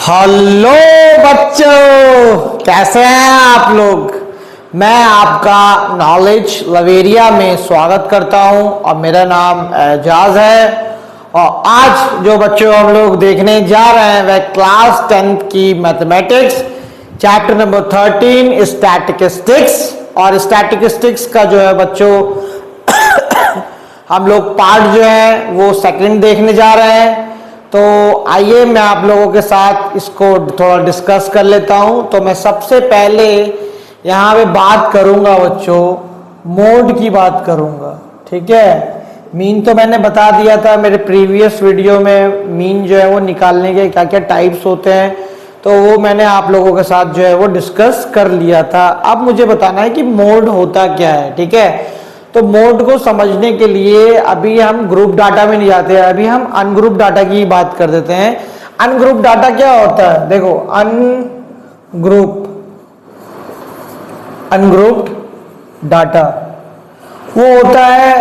Hello बच्चों, कैसे हैं आप लोग। मैं आपका नॉलेज लवेरिया में स्वागत करता हूं और मेरा नाम एजाज है। और आज जो बच्चों हम लोग देखने जा रहे हैं वह क्लास 10th की मैथमेटिक्स चैप्टर नंबर 13 स्टैटिस्टिक्स। और स्टैटिस्टिक्स का जो है बच्चों हम लोग पार्ट जो है वो सेकंड देखने जा रहे हैं। तो आइए मैं आप लोगों के साथ इसको थोड़ा डिस्कस कर लेता हूं। तो मैं सबसे पहले यहाँ पे बात करूंगा बच्चों, मोड की बात करूंगा। ठीक है, मीन तो मैंने बता दिया था मेरे प्रीवियस वीडियो में, मीन जो है वो निकालने के क्या क्या टाइप्स होते हैं, तो वो मैंने आप लोगों के साथ जो है वो डिस्कस कर लिया था। अब मुझे बताना है कि मोड होता क्या है। ठीक है, तो मोड को समझने के लिए अभी हम ग्रुप डाटा में नहीं जाते हैं, अभी हम अनग्रुप डाटा की बात कर देते हैं। अनग्रुप डाटा क्या होता है, देखो अनग्रुप्ड डाटा वो होता है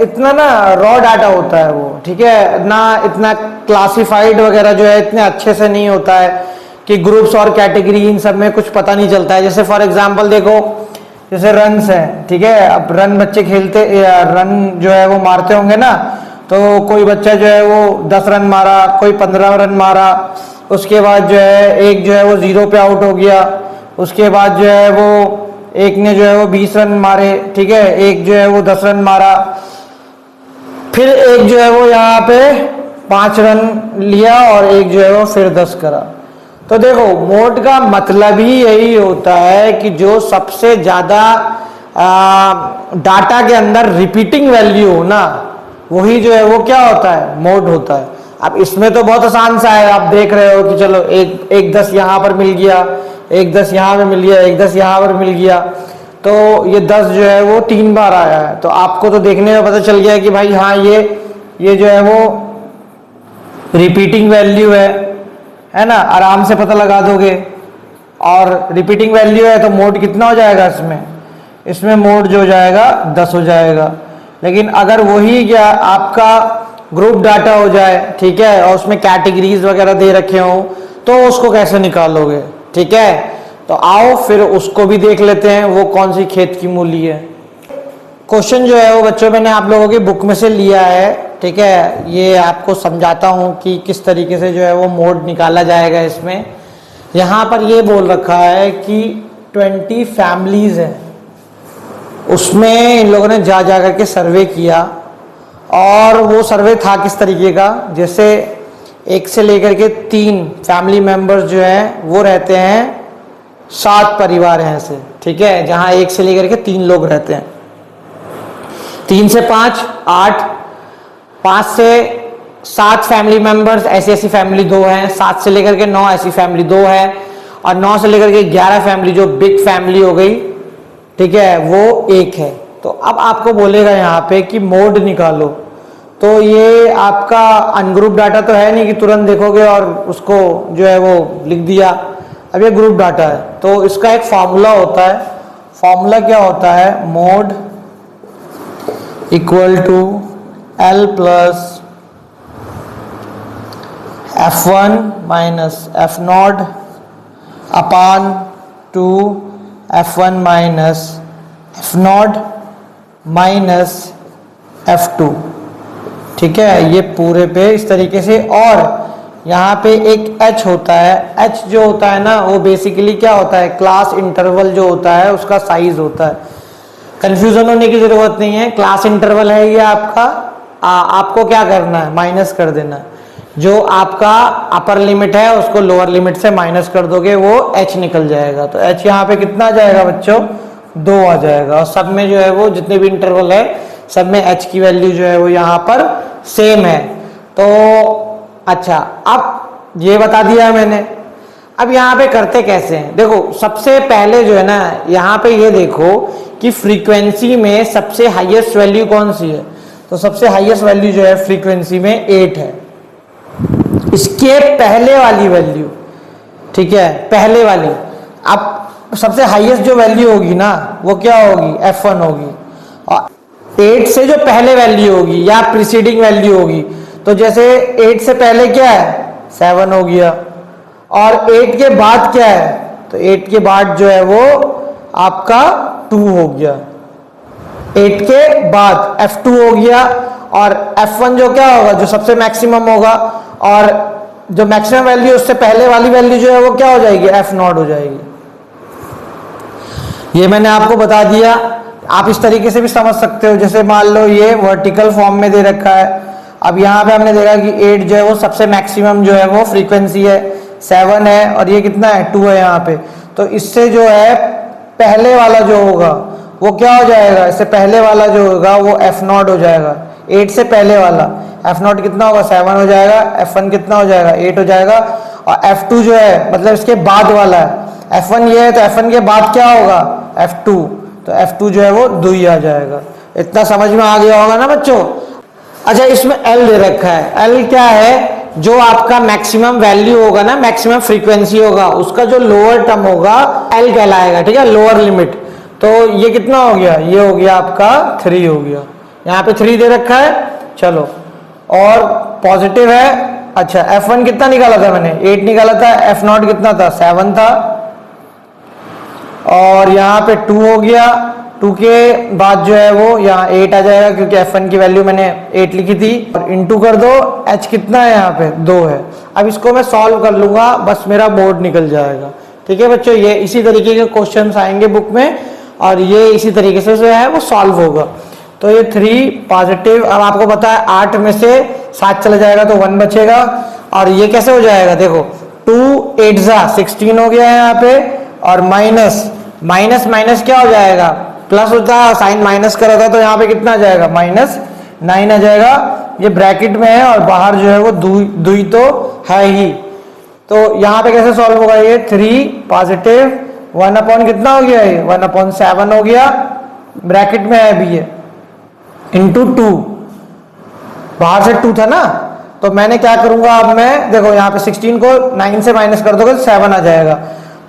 इतना ना रॉ डाटा होता है वो। ठीक है ना, इतना क्लासिफाइड वगैरह जो है इतने अच्छे से नहीं होता है कि ग्रुप्स और कैटेगरी इन सब में कुछ पता नहीं चलता है। जैसे फॉर एग्जांपल देखो, जैसे रन्स है, ठीक है, अब रन बच्चे खेलते रन जो है वो मारते होंगे ना, तो कोई बच्चा जो है वो 10 रन मारा, कोई 15 रन मारा, उसके बाद जो है एक जो है वो 0 पे आउट हो गया, उसके बाद जो है वो एक ने जो है वो 20 रन मारे, ठीक है, एक जो है वो 10 रन मारा, फिर एक जो है वो यहाँ पे 5 रन लिया और एक जो है वो फिर 10 करा। तो देखो, मोड का मतलब ही यही होता है कि जो सबसे ज्यादा डाटा के अंदर रिपीटिंग वैल्यू हो ना, वही जो है वो क्या होता है, मोड होता है। अब इसमें तो बहुत आसान सा है, आप देख रहे हो कि चलो एक 10 यहाँ पर मिल गया, एक 10 यहाँ पे मिल गया, एक 10 यहाँ पर मिल गया, तो ये 10 जो है वो 3 बार आया है। तो आपको तो देखने में पता चल गया कि भाई हाँ ये जो है वो रिपीटिंग वैल्यू है ना, आराम से पता लगा दोगे। और रिपीटिंग वैल्यू है तो मोड कितना हो जाएगा इसमें मोड जो हो जाएगा 10 हो जाएगा। लेकिन अगर वही क्या आपका ग्रुप डाटा हो जाए, ठीक है, और उसमें कैटेगरीज वगैरह दे रखे हो, तो उसको कैसे निकालोगे। ठीक है, तो आओ फिर उसको भी देख लेते हैं, वो कौन सी खेत की मूली है। क्वेश्चन जो है वो बच्चों मैंने आप लोगों की बुक में से लिया है। ठीक है, ये आपको समझाता हूँ कि किस तरीके से जो है वो मोड निकाला जाएगा। इसमें यहाँ पर ये बोल रखा है कि 20 फैमिलीज हैं, उसमें इन लोगों ने जा करके सर्वे किया। और वो सर्वे था किस तरीके का, जैसे 1 से लेकर के 3 फैमिली मेंबर्स जो हैं वो रहते हैं, 7 परिवार हैं ऐसे। ठीक है, जहाँ 1 से लेकर के 3 लोग रहते हैं, 3 से 5 8, 5 से 7 फैमिली मेंबर्स ऐसी फैमिली 2 है, 7 से लेकर के 9 ऐसी फैमिली 2 है, और 9 से लेकर के 11 फैमिली जो बिग फैमिली हो गई, ठीक है, वो 1 है। तो अब आपको बोलेगा यहाँ पे कि मोड निकालो, तो ये आपका अनग्रुप डाटा तो है नहीं कि तुरंत देखोगे और उसको जो है वो लिख दिया। अब ये ग्रुप डाटा है, तो इसका एक फॉर्मूला होता है। फॉर्मूला क्या होता है, mode equal to L plus F1 minus F0 upon 2 F1 minus F0 minus F2। ठीक है, ये पूरे पे इस तरीके से। और यहाँ पे एक H होता है, H जो होता है ना वो बेसिकली क्या होता है, क्लास इंटरवल जो होता है उसका साइज होता है। कंफ्यूजन होने की जरूरत नहीं है, क्लास इंटरवल है ये आपका। आपको क्या करना है, माइनस कर देना है। जो आपका अपर लिमिट है उसको लोअर लिमिट से माइनस कर दोगे, वो H निकल जाएगा। तो H यहाँ पे कितना आ जाएगा बच्चों, 2 आ जाएगा। और सब में जो है वो जितने भी इंटरवल है सब में H की वैल्यू जो है वो यहाँ पर सेम है। तो अच्छा, अब ये बता दिया मैंने। अब यहाँ पे करते कैसे हैं, देखो सबसे पहले जो है ना यहाँ पे ये देखो कि फ्रीक्वेंसी में सबसे हाईएस्ट वैल्यू कौन सी है। तो सबसे हाईएस्ट वैल्यू जो है फ्रीक्वेंसी में 8 है। इसके पहले वाली वैल्यू, ठीक है, पहले वाली, अब सबसे हाईएस्ट जो वैल्यू होगी ना वो क्या होगी, F1 होगी। और 8 से जो पहले वैल्यू होगी या प्रीसीडिंग वैल्यू होगी, तो जैसे 8 से पहले क्या है, 7 हो गया, और 8 के बाद क्या है, तो 8 के बाद जो है वो आपका 2 हो गया, 8 के बाद F2 हो गया, और F1 जो क्या होगा, जो सबसे मैक्सिमम होगा, और जो मैक्सिमम वैल्यू उससे पहले वाली वैल्यू जो है वो क्या हो जाएगी, F0 हो जाएगी। ये मैंने आपको बता दिया। आप इस तरीके से भी समझ सकते हो, जैसे मान लो ये वर्टिकल फॉर्म में दे रखा है। अब यहाँ पे हमने देखा कि 8 जो है वो सबसे मैक्सिमम जो है वो फ्रीक्वेंसी है, 7 है, और ये कितना है, 2 है यहाँ पे। तो इससे जो है पहले वाला जो होगा वो क्या हो जाएगा, इससे पहले वाला जो होगा वो F0 हो जाएगा। 8 से पहले वाला F0 कितना होगा, 7 हो जाएगा। F1 कितना हो जाएगा, 8 हो जाएगा। और F2 जो है मतलब इसके बाद वाला है, F1 ये है तो F1 के बाद क्या होगा, F2, तो F2 जो है वो 2 ही आ जाएगा। इतना समझ में आ गया होगा ना बच्चों। अच्छा, इसमें L दे रखा है। L क्या है, जो आपका मैक्सिमम वैल्यू होगा ना, मैक्सिमम फ्रीक्वेंसी होगा, उसका जो लोअर टर्म होगा L कहलाएगा, ठीक है, लोअर लिमिट। तो ये कितना हो गया, ये हो गया आपका 3 हो गया, यहाँ पे 3 दे रखा है। चलो, और पॉजिटिव है। अच्छा, F1 कितना निकाला था मैंने, 8 निकाला था। F0 कितना था, 7 था। और यहाँ पे 2 हो गया, 2 के बाद जो है वो यहाँ 8 आ जाएगा, क्योंकि F1 की वैल्यू मैंने 8 लिखी थी। और इनटू कर दो, H कितना है यहाँ पे, 2 है। अब इसको मैं सॉल्व कर लूंगा, बस मेरा मोड निकल जाएगा। ठीक है बच्चों, ये इसी तरीके के क्वेश्चंस आएंगे बुक में, और ये इसी तरीके से जो है वो सॉल्व होगा। तो ये 3 पॉजिटिव, अब आपको पता है 8 में से 7 चला जाएगा तो 1 बचेगा। और ये कैसे हो जाएगा, देखो 2 8 16 हो गया है यहाँ पे, और माइनस माइनस माइनस क्या हो जाएगा, प्लस होता है, साइन माइनस का रहता है, तो यहाँ पे कितना आ जाएगा, -9 आ जाएगा। ये ब्रैकेट में है और बाहर जो है वो दुई तो है ही। तो यहाँ पे कैसे सॉल्व होगा, ये 3 पॉजिटिव 1 अपॉन कितना हो गया, ये 1/7 हो गया, ब्रैकेट में है अभी ये, इंटू 2, बाहर से 2 था ना, तो मैंने क्या करूंगा, अब मैं देखो यहाँ पे 16 को 9 से माइनस कर दोगे तो 7 आ जाएगा।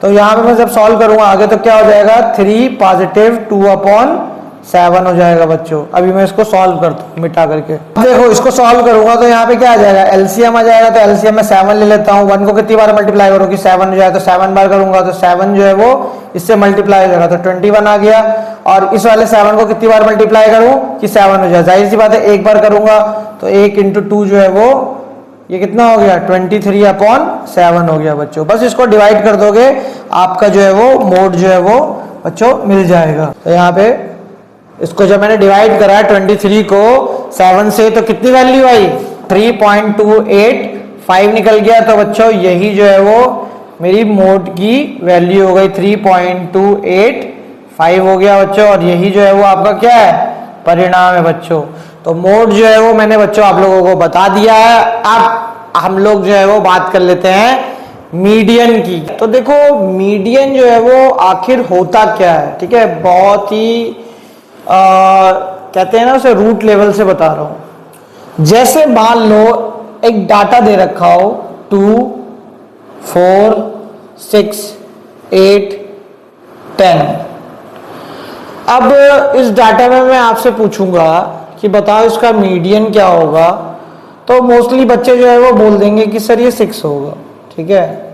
तो यहाँ पे मैं जब सॉल्व करूंगा आगे तो क्या हो जाएगा, 3 पॉजिटिव 2/7 हो जाएगा बच्चों। अभी मैं इसको सॉल्व करता हूँ मिटा करके। देखो इसको सॉल्व करूंगा तो यहाँ पे क्या आ जाएगा, एलसीएम आ जाएगा। तो एलसीएम में 7 ले लेता हूँ। 1 को कितनी बार मल्टीप्लाई करो कि 7 हो जाए, तो 7 बार करूंगा तो 7 जो है वो इससे मल्टीप्लाई हो जाएगा, तो 21 आ गया। और इस वाले 7 को कितनी बार मल्टीप्लाई करूं कि 7 हो जाए, जाहिर सी बात है एक बार करूंगा, तो 1 × 2 जो है वो ये कितना हो गया, 23/7 हो गया बच्चों। बस इसको डिवाइड कर दोगे, आपका जो है वो मोड जो है वो बच्चों मिल जाएगा। तो यहाँ पे इसको जब मैंने डिवाइड करा 23 को 7 से, तो कितनी वैल्यू आई, 3.285 निकल गया। तो बच्चों यही जो है वो मेरी मोड की वैल्यू हो गई, 3.285 हो गया बच्चों। और यही जो है वो आपका क्या है, परिणाम है बच्चों। तो मोड जो है वो मैंने बच्चों आप लोगों को बता दिया है। अब हम लोग जो है वो बात कर लेते हैं मीडियन की। तो देखो मीडियन जो है वो आखिर होता क्या है, ठीक है, बहुत ही कहते हैं ना उसे रूट लेवल से बता रहा हूं। जैसे मान लो एक डाटा दे रखा हो 2 4 6 8 10। अब इस डाटा में मैं आपसे पूछूंगा कि बताओ इसका मीडियन क्या होगा, तो मोस्टली बच्चे जो है वो बोल देंगे कि सर ये 6 होगा, ठीक है,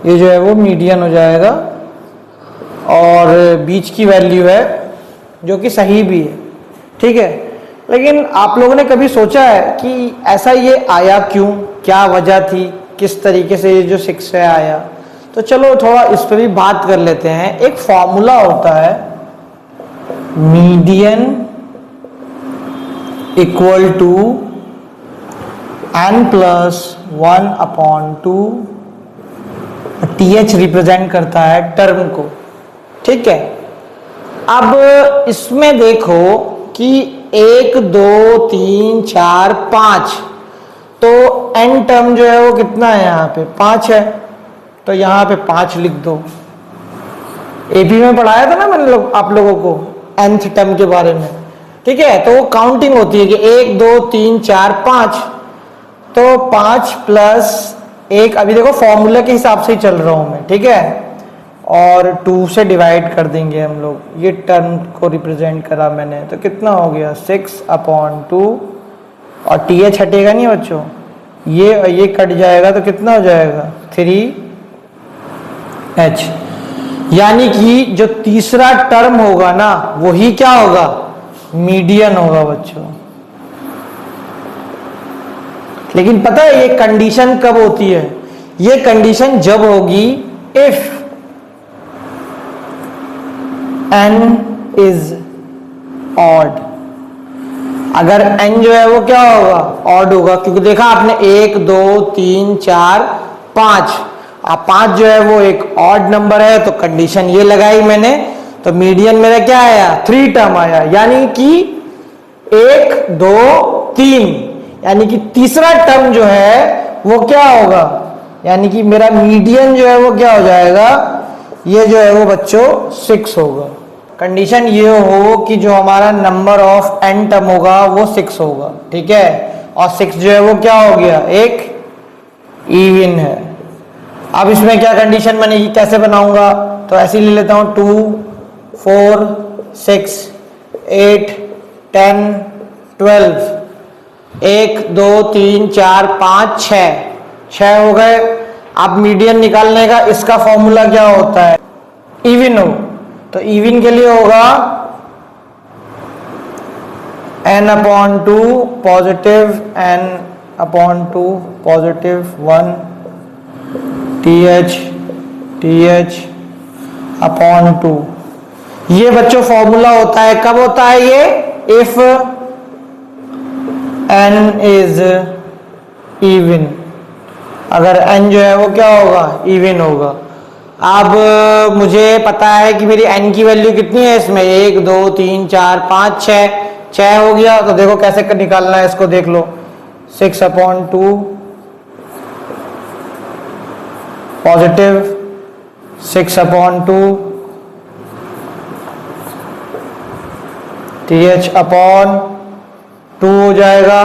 ये जो है वो मीडियन हो जाएगा। और बीच की वैल्यू है जो कि सही भी है, ठीक है। लेकिन आप लोगों ने कभी सोचा है कि ऐसा ये आया क्यों, क्या वजह थी, किस तरीके से ये जो 6 है आया? तो चलो थोड़ा इस पर भी बात कर लेते हैं। एक फॉर्मूला होता है median equal to n+1/2, TH represent करता है टर्म को, ठीक है। अब इसमें देखो कि 1 2 3 4 5, तो n टर्म जो है वो कितना है, यहाँ पे 5 है, तो यहाँ पे 5 लिख दो। एपी में पढ़ाया था ना मैंने आप लोगों को nth टर्म के बारे में, ठीक है। तो वो काउंटिंग होती है कि 1 2 3 4 5, तो 5 + 1, अभी देखो फॉर्मूला के हिसाब से ही चल रहा हूं मैं, ठीक है। और 2 से डिवाइड कर देंगे हम लोग, ये टर्म को रिप्रेजेंट करा मैंने, तो कितना हो गया 6/2। और TH हटेगा नहीं बच्चों, ये कट जाएगा तो कितना हो जाएगा 3 H, यानी कि जो तीसरा टर्म होगा ना वही क्या होगा, मीडियन होगा बच्चों। लेकिन पता है ये कंडीशन कब होती है, ये कंडीशन जब होगी इफ n इज ऑड। अगर n जो है वो क्या होगा, ऑड होगा, क्योंकि देखा आपने 1 2 3 4 5, अब 5 जो है वो एक ऑड नंबर है, तो कंडीशन ये लगाई मैंने, तो मीडियन मेरा क्या आया, 3 टर्म आया, यानी कि 1 2 3, यानी कि तीसरा टर्म जो है वो क्या होगा, यानी कि मेरा मीडियन जो है वो क्या हो जाएगा, ये जो है वो बच्चों 6 होगा। कंडीशन ये हो कि जो हमारा नंबर ऑफ n टर्म होगा वो 6 होगा, ठीक है, और 6 जो है वो क्या हो गया, एक इवन है। अब इसमें क्या कंडीशन बनेगी, कैसे बनाऊंगा, तो ऐसे ले लेता हूं 2 4 6 8 10 12, 1 2 3 4 5 6 हो गए। अब मीडियन निकालने का इसका फॉर्मूला क्या होता है, इवन हो, तो इवन के लिए होगा n/2 positive n/2 positive 1 TH/2। ये बच्चों फॉर्मूला होता है, कब होता है ये, इफ n इज इवन, अगर n जो है वो क्या होगा, इवन होगा। अब मुझे पता है कि मेरी n की वैल्यू कितनी है इसमें, 1 2 3 4 5 6 हो गया, तो देखो कैसे निकालना है इसको, देख लो 6/2 पॉजिटिव 6/2 TH/2 हो जाएगा।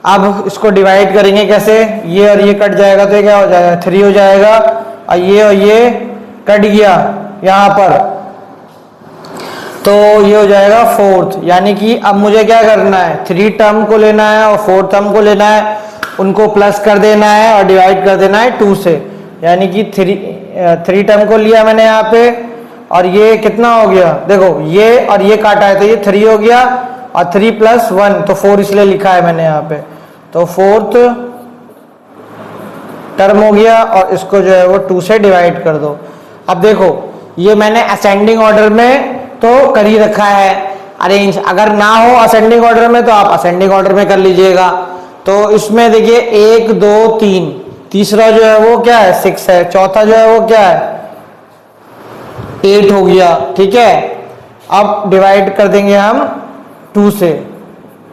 अब इसको डिवाइड करेंगे कैसे, ये और ये कट जाएगा तो ये क्या हो जाएगा, 3 हो जाएगा, और ये कट गया यहां पर, तो ये हो जाएगा 4th। यानी कि अब मुझे क्या करना है, 3 टर्म को लेना है और 4 टर्म को लेना है, उनको प्लस कर देना है और डिवाइड कर देना है 2 से, यानी कि 3 टर्म को लिया मैंने यहाँ पे, और ये कितना हो गया, देखो ये और ये काटा है तो ये 3 हो गया, और 3 + 1 तो 4 इसलिए लिखा है मैंने यहाँ पे, तो 4th टर्म हो गया, और इसको जो है वो 2 से डिवाइड कर दो। अब देखो ये मैंने असेंडिंग ऑर्डर में तो कर ही रखा है अरेंज, अगर ना हो असेंडिंग ऑर्डर में तो आप असेंडिंग ऑर्डर में कर लीजिएगा। तो इसमें देखिए 1 2 3, तीसरा जो है वो क्या है, 6 है, चौथा जो है वो क्या है, 8 हो गया, ठीक है। अब डिवाइड कर देंगे हम 2 से,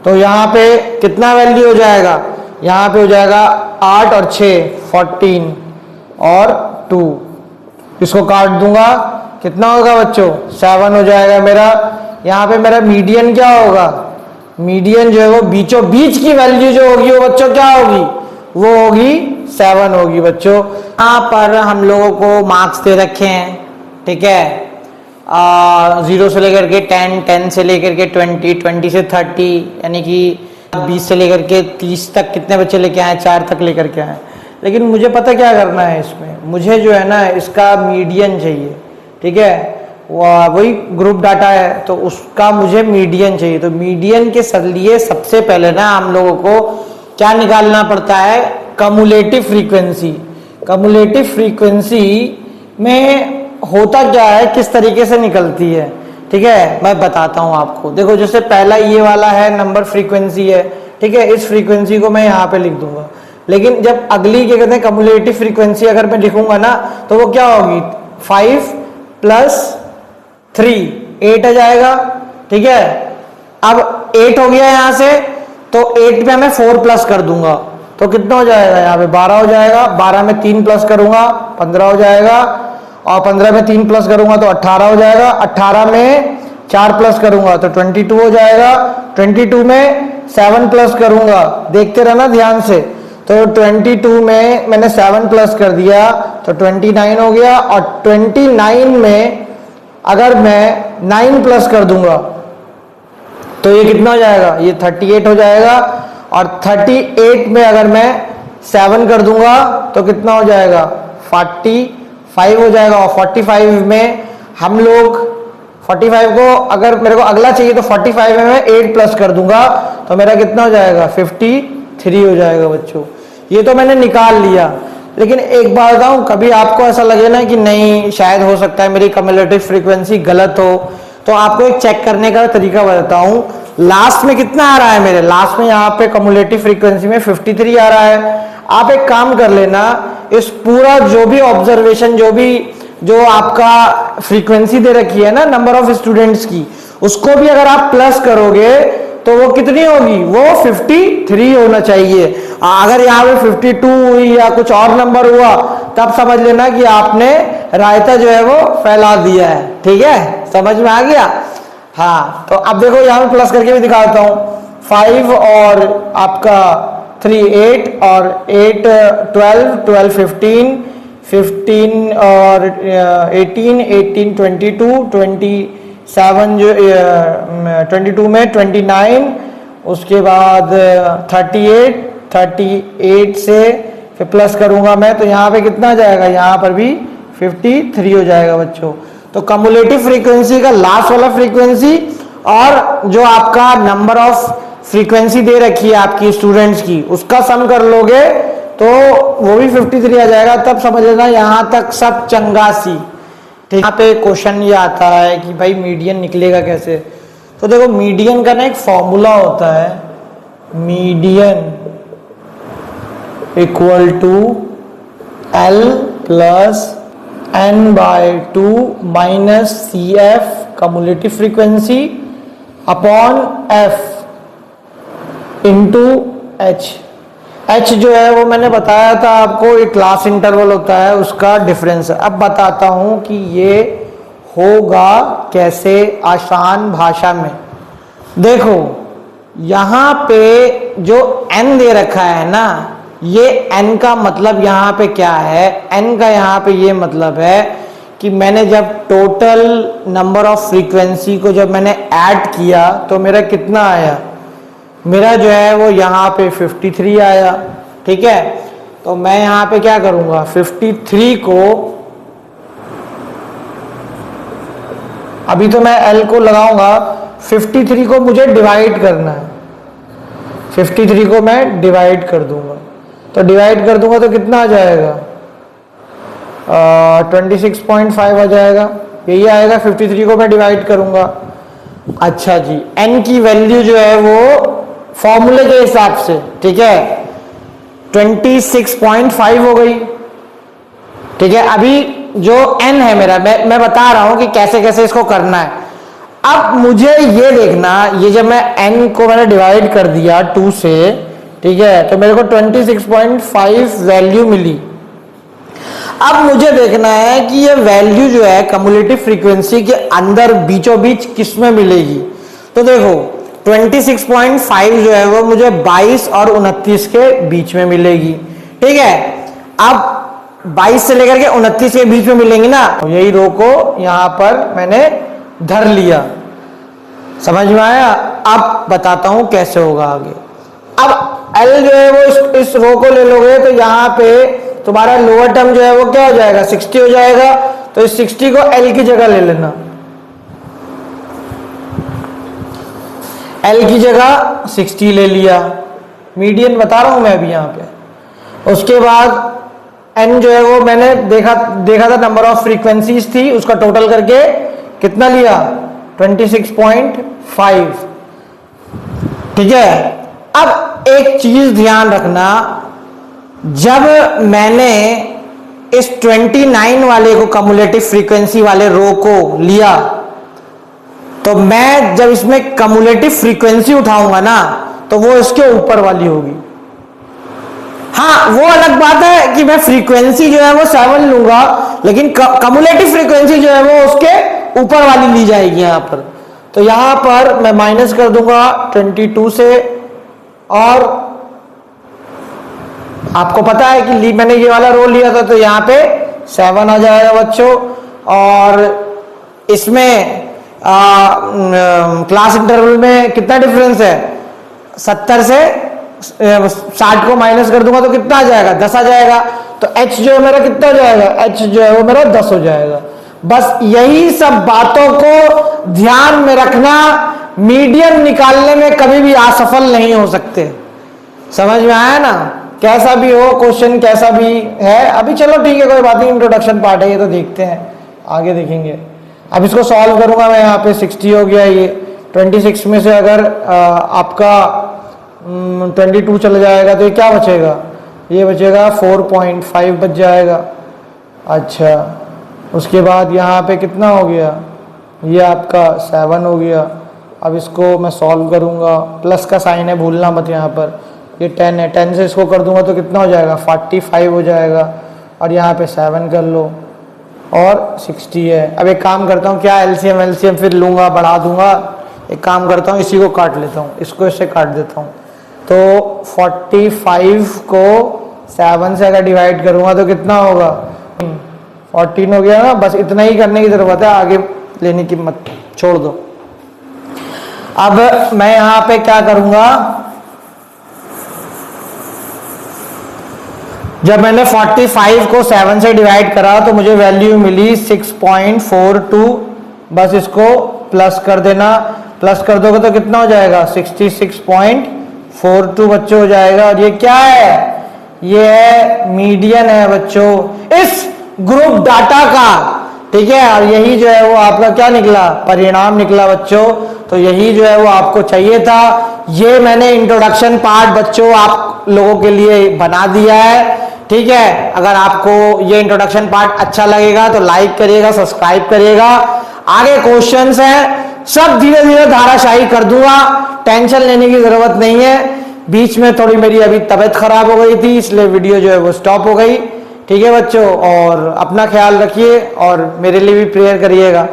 तो यहाँ पे कितना वैल्यू हो जाएगा, यहाँ पे हो जाएगा 8 और 6 14 और 2, इसको काट दूंगा, कितना होगा बच्चों, 7 हो जाएगा मेरा। यहाँ पे मेरा मीडियन क्या होगा, मीडियन जो है वो बीचों बीच की वैल्यू जो होगी वो बच्चों क्या होगी, वो होगी 7 होगी बच्चों। यहाँ पर हम लोगों को मार्क्स दे रखे हैं, ठीक है, 0 से लेकर के 10, 10 से लेकर के 20, 20 से 30, यानी कि 20 से लेकर के 30 तक कितने बच्चे लेके आए, 4 तक लेकर के आए। लेकिन मुझे पता क्या करना है इसमें, मुझे जो है ना इसका मीडियन चाहिए, ठीक है, वही ग्रुप डाटा है तो उसका मुझे मीडियन चाहिए। तो मीडियन के लिए सबसे पहले ना हम लोगों को क्या निकालना पड़ता है, कम्युलेटिव फ्रीक्वेंसी। कम्युलेटिव फ्रीक्वेंसी में होता क्या है, किस तरीके से निकलती है, ठीक है, मैं बताता हूं आपको। देखो जैसे पहला ये वाला है नंबर फ्रीक्वेंसी है, ठीक है, इस फ्रीक्वेंसी को मैं यहाँ पे लिख दूंगा, लेकिन जब अगली क्या कहते हैं कम्युलेटिव फ्रीक्वेंसी अगर मैं लिखूंगा ना तो वो क्या होगी, 5 + 3 8 आ जाएगा, ठीक है। अब 8 हो गया यहां से, तो 8 में मैं 4 प्लस कर दूंगा तो कितना हो जाएगा, यहाँ पे 12 हो जाएगा, 12 में 3 प्लस करूंगा 15 हो जाएगा, और 15 में 3 प्लस करूंगा तो 18 हो जाएगा, 18 में 4 प्लस करूंगा तो 22 हो जाएगा, 22 में 7 प्लस करूंगा, देखते रहना ध्यान से, तो 22 में मैंने 7 प्लस कर दिया तो 29 हो गया, और 29 में अगर मैं 9 प्लस कर दूंगा तो ये कितना हो जाएगा, ये 38 हो जाएगा, और 38 में अगर मैं 7 कर दूंगा तो कितना हो जाएगा, 5 हो जाएगा। और 45 में हम लोग 45 को अगर मेरे को अगला चाहिए तो 45 में मैं 8 प्लस कर दूंगा तो मेरा कितना हो जाएगा 53 हो जाएगा बच्चों। ये तो मैंने निकाल लिया। लेकिन एक बात बताऊं, कभी आपको ऐसा लगे ना कि नहीं शायद हो सकता है मेरी कम्युलेटिव फ्रीक्वेंसी गलत हो, तो आपको एक चेक करने का तरीका बताता हूं। लास्ट में कितना आ रहा है मेरे, लास्ट में यहाँ पे कम्युलेटिव फ्रीक्वेंसी में 53 आ रहा है। आप एक काम कर लेना, इस पूरा जो भी ऑब्जर्वेशन जो आपका फ्रीक्वेंसी दे रखी है ना नंबर ऑफ स्टूडेंट्स की, उसको भी अगर आप प्लस करोगे तो वो कितनी होगी, वो 53 होना चाहिए। अगर यहाँ पे 52 हुई या कुछ और नंबर हुआ तब समझ लेना कि आपने रायता जो है वो फैला दिया है। ठीक है, समझ में आ गया। हाँ, तो अब देखो यहाँ पे प्लस करके भी दिखाता हूँ। 5 और आपका 3 8 और 8 12 12 15 15 और 18 18 22 27 जो 22 में 29, उसके बाद 38 से फिर प्लस करूंगा मैं तो यहाँ पे कितना आ जाएगा, यहाँ पर भी 53 हो जाएगा बच्चों। तो कम्युलेटिव फ्रीक्वेंसी का लास्ट वाला फ्रीक्वेंसी और जो आपका नंबर ऑफ फ्रीक्वेंसी दे रखी है आपकी स्टूडेंट्स की, उसका सम कर लोगे तो वो भी 53 आ जाएगा। तब समझ लेना यहां तक सब चंगासी। ठीक, यहाँ पे क्वेश्चन ये आता है कि भाई मीडियन निकलेगा कैसे। तो देखो मीडियन का ना एक फॉर्मूला होता है, median equal to L plus n/2 minus CF cumulative frequency upon F into H। H जो है वो मैंने बताया था आपको, एक क्लास इंटरवल होता है उसका डिफरेंस है। अब बताता हूं कि ये होगा कैसे आसान भाषा में। देखो यहां पे जो n दे रखा है ना, ये n का मतलब यहां पे क्या है, n का यहां पे ये मतलब है कि मैंने जब टोटल नंबर ऑफ फ्रीक्वेंसी को जब मैंने ऐड किया तो मेरा कितना आया, मेरा जो है वो यहाँ पे 53 आया। ठीक है, तो मैं यहाँ पे क्या करूंगा, 53 को अभी तो मैं L को लगाऊंगा, 53 को मुझे डिवाइड करना है। 53 को मैं डिवाइड कर दूंगा, तो डिवाइड कर दूंगा तो कितना आ जाएगा, 26.5 आ जाएगा। यही आएगा, 53 को मैं डिवाइड करूंगा। अच्छा जी, n की वैल्यू जो है वो फॉर्मूले के हिसाब से, ठीक है, 26.5 हो गई। ठीक है, अभी जो n है मेरा, मैं बता रहा हूं कि कैसे कैसे इसको करना है। अब मुझे ये देखना, ये जब मैं n को मैंने डिवाइड कर दिया 2 से, ठीक है, तो मेरे को 26.5 वैल्यू मिली। अब मुझे देखना है कि ये वैल्यू जो है कम्युलेटिव फ्रीक्वेंसी के अंदर बीचों बीच किस में मिलेगी। तो देखो 26.5 जो है वो मुझे 22 और 29 के बीच में मिलेगी। ठीक है, अब 22 से लेकर के 29 के बीच में मिलेंगी ना, तो यही रो को यहां पर मैंने धर लिया। समझ में आया। अब बताता हूं कैसे होगा आगे। अब L जो है वो इस रो को ले लोगे तो यहां पे तुम्हारा लोअर टर्म जो है वो क्या हो जाएगा, 60 हो जाएगा। तो इस 60 को L की जगह ले लेना, L की जगह 60 ले लिया। मीडियन बता रहा हूं मैं अभी यहाँ पे। उसके बाद N जो है वो मैंने देखा था नंबर ऑफ फ्रीक्वेंसीज थी, उसका टोटल करके कितना लिया, 26.5। ठीक है, अब एक चीज ध्यान रखना, जब मैंने इस 29 वाले को कम्युलेटिव फ्रीक्वेंसी वाले रो को लिया, तो मैं जब इसमें कम्युलेटिव फ्रीक्वेंसी उठाऊंगा ना तो वो इसके ऊपर वाली होगी। हाँ, वो अलग बात है कि मैं फ्रीक्वेंसी जो है वो 7 लूंगा, लेकिन कम्युलेटिव फ्रीक्वेंसी जो है वो उसके ऊपर वाली ली जाएगी यहां पर। तो यहां पर मैं माइनस कर दूंगा 22 से, और आपको पता है कि मैंने ये वाला रो लिया था तो यहाँ पे 7 आ जाएगा बच्चों। और इसमें क्लास इंटरवल में कितना डिफरेंस है, 70 से 60 को माइनस कर दूंगा तो कितना आ जाएगा, 10 आ जाएगा। तो h जो है मेरा कितना हो जाएगा, h जो है वो मेरा 10 हो जाएगा। बस यही सब बातों को ध्यान में रखना, मीडियन निकालने में कभी भी असफल नहीं हो सकते। समझ में आया ना? कैसा भी हो क्वेश्चन, कैसा भी है, अभी चलो ठीक है कोई बात नहीं, इंट्रोडक्शन पार्ट है ये, तो देखते हैं आगे देखेंगे। अब इसको सॉल्व करूंगा मैं। यहाँ पे 60 हो गया, ये 26 में से अगर आपका 22 चला जाएगा तो ये क्या बचेगा, ये बचेगा 4.5 बच जाएगा। अच्छा, उसके बाद यहाँ पे कितना हो गया, ये आपका 7 हो गया। अब इसको मैं सॉल्व करूँगा, प्लस का साइन है भूलना मत यहाँ पर। ये 10 है, 10 से इसको कर दूंगा तो कितना हो जाएगा, 45 हो जाएगा। और यहाँ पे 7 कर लो और 60 है। अब एक काम करता हूँ, क्या एलसीएम फिर लूँगा, बढ़ा दूंगा। एक काम करता हूँ, इसी को काट लेता हूँ, इसको इससे काट देता हूँ। तो 45 को 7 से अगर डिवाइड करूँगा तो कितना होगा, 14 हो गया ना। बस इतना ही करने की ज़रूरत है, आगे लेने की मत छोड़ दो। अब मैं यहाँ पे क्या करूँगा, जब मैंने 45 को 7 से डिवाइड करा तो मुझे वैल्यू मिली 6.42। बस इसको प्लस कर देना, प्लस कर दोगे तो कितना हो जाएगा, 66.42 बच्चों हो जाएगा। और ये क्या है, ये है मीडियन है बच्चों इस ग्रुप डाटा का, ठीक है। और यही जो है वो आपका क्या निकला, परिणाम निकला बच्चों। तो यही जो है वो आपको चाहिए था। ये मैंने इंट्रोडक्शन पार्ट बच्चों आप लोगों के लिए बना दिया है, ठीक है। अगर आपको ये इंट्रोडक्शन पार्ट अच्छा लगेगा तो लाइक करिएगा, सब्सक्राइब करिएगा। आगे क्वेश्चंस हैं, सब धीरे धीरे धाराशाही कर दूंगा, टेंशन लेने की जरूरत नहीं है। बीच में थोड़ी मेरी अभी तबीयत खराब हो गई थी, इसलिए वीडियो जो है वो स्टॉप हो गई, ठीक है बच्चों। और अपना ख्याल रखिए और मेरे लिए भी प्रेयर करिएगा।